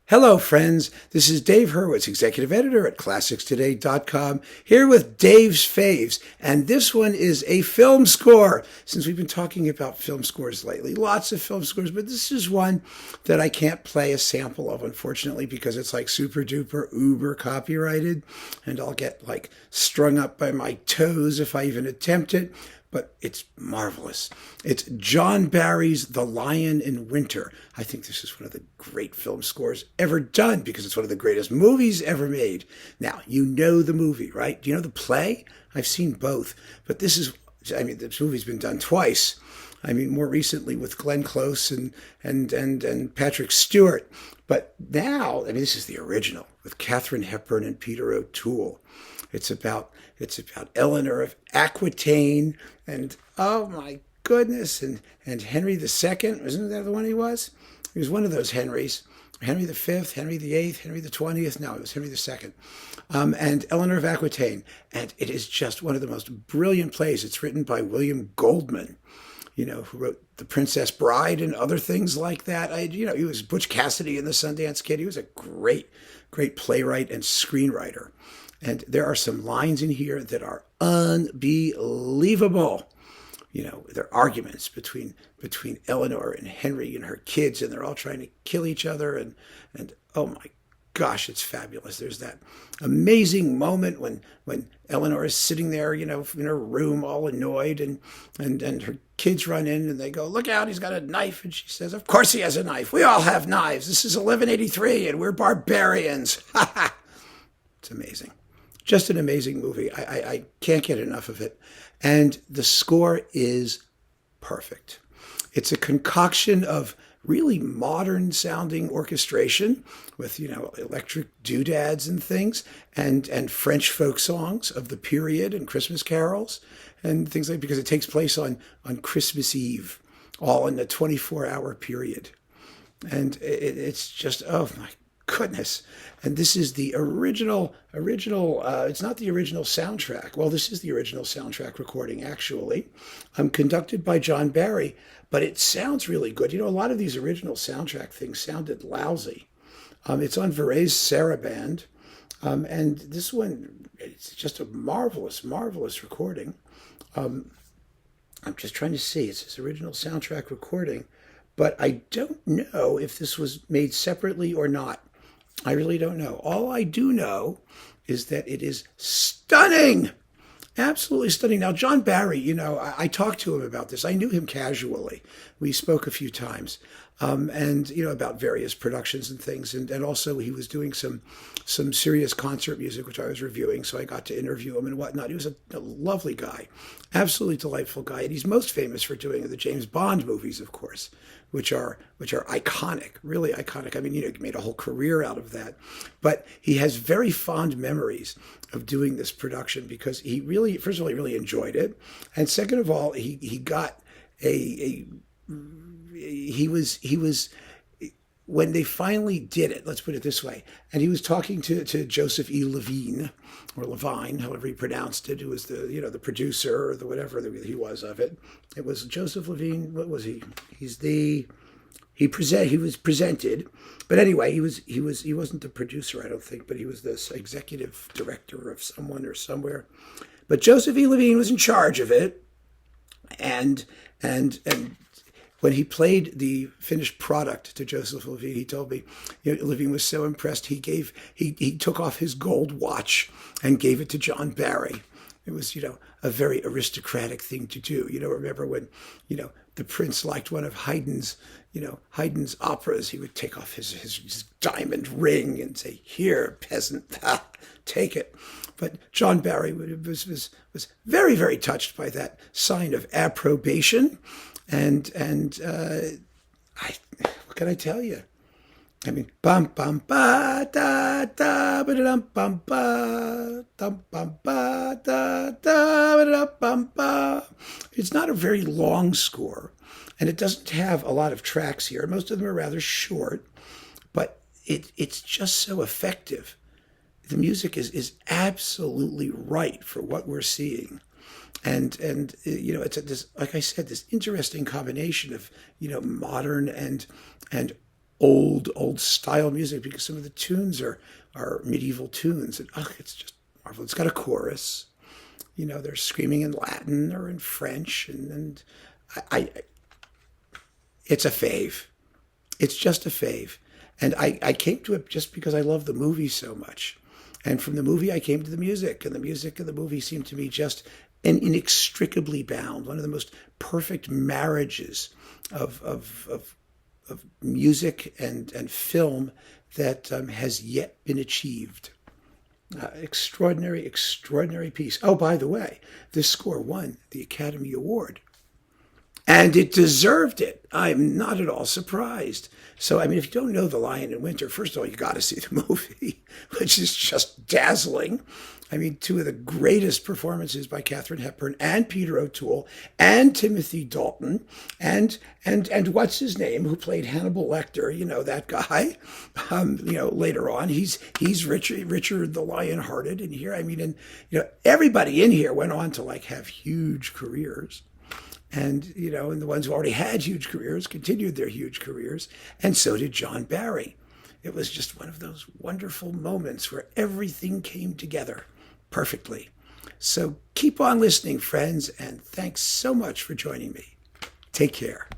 Hello, friends. This is Dave Hurwitz, executive editor at ClassicsToday.com, here with Dave's Faves. And this one is a film score. Since we've been talking about film scores lately, lots of film scores, but this is one that I can't play a sample of, unfortunately, because it's like super duper uber copyrighted, and I'll get like strung up by my toes if I even attempt it. But it's marvelous. It's John Barry's The Lion in Winter. I think this is one of the great film scores ever done because it's one of the greatest movies ever made. Now, you know the movie, right? Do you know the play? I've seen both. But this movie's been done twice. More recently with Glenn Close and Patrick Stewart. But now, this is the original with Katharine Hepburn and Peter O'Toole. It's about Eleanor of Aquitaine and, oh my goodness, and Henry II. Isn't that the one he was? He was one of those Henrys. Henry V, Henry VIII, Henry XX. No, it was Henry II. And Eleanor of Aquitaine. And it is just one of the most brilliant plays. It's written by William Goldman, who wrote The Princess Bride and other things like that. He was Butch Cassidy in The Sundance Kid. He was a great playwright and screenwriter. And there are some lines in here that are unbelievable. There are arguments between Eleanor and Henry and her kids, and they're all trying to kill each other. And oh my gosh, it's fabulous. There's that amazing moment when Eleanor is sitting there, in her room, all annoyed, and her kids run in and they go, "Look out, he's got a knife." And she says, "Of course he has a knife. We all have knives. This is 1183 and we're barbarians." It's amazing. Just an amazing movie. I can't get enough of it. And the score is perfect. It's a concoction of really modern sounding orchestration with, electric doodads and things and French folk songs of the period and Christmas carols and things like, because it takes place on Christmas Eve, all in a 24-hour period. And it's just, oh my goodness. And this is the original, it's not the original soundtrack. Well, this is the original soundtrack recording, actually, conducted by John Barry, but it sounds really good. A lot of these original soundtrack things sounded lousy. It's on Varèse Sarabande, and this one, it's just a marvelous, marvelous recording. I'm just trying to see. It's his original soundtrack recording, but I don't know if this was made separately or not. I really don't know. All I do know is that it is stunning. Absolutely stunning. Now, John Barry, I talked to him about this. I knew him casually. We spoke a few times, and about various productions and things. And also he was doing some serious concert music, which I was reviewing. So I got to interview him and whatnot. He was a lovely guy, absolutely delightful guy. And he's most famous for doing the James Bond movies, of course, which are iconic, really iconic. He made a whole career out of that. But he has very fond memories of doing this production because he really, first of all, he really enjoyed it. And second of all, he got he was when they finally did it, let's put it this way, and he was talking to Joseph E. Levine, or Levine, however he pronounced it, who was the producer or the whatever that he was of it. It was Joseph Levine. What was he? He was presented, but anyway, he wasn't the producer, I don't think, but he was the executive director of someone or somewhere. But Joseph E. Levine was in charge of it, and when he played the finished product to Joseph Levine, he told me, Levine was so impressed, he took off his gold watch and gave it to John Barry. It was, a very aristocratic thing to do. Remember when, the prince liked one of Haydn's operas, he would take off his diamond ring and say, "Here, peasant, take it." But John Barry was very, very touched by that sign of approbation. And what can I tell you? Bum bum ba da da ba da bum ba dum bum ba da da ba da bum ba. It's not a very long score, and it doesn't have a lot of tracks here. Most of them are rather short, but it's just so effective. The music is absolutely right for what we're seeing. And it's this, like I said, this interesting combination of modern and old style music, because some of the tunes are medieval tunes, and it's just marvelous. It's got a chorus. They're screaming in Latin or in French, and I it's a fave. It's just a fave. And I came to it just because I love the movie so much. And from the movie, I came to the music. And the music of the movie seemed to me just inextricably bound. One of the most perfect marriages of music and film that has yet been achieved. Extraordinary, extraordinary piece. Oh, by the way, this score won the Academy Award. And it deserved it. I'm not at all surprised. So, I mean, if you don't know The Lion in Winter, first of all, you got to see the movie, which is just dazzling. I mean, two of the greatest performances by Katharine Hepburn and Peter O'Toole and Timothy Dalton and what's his name, who played Hannibal Lecter, that guy. Later on, he's Richard the Lionhearted in here. I mean, and everybody in here went on to have huge careers. And the ones who already had huge careers continued their huge careers, and so did John Barry. It was just one of those wonderful moments where everything came together perfectly. So keep on listening, friends, and thanks so much for joining me. Take care.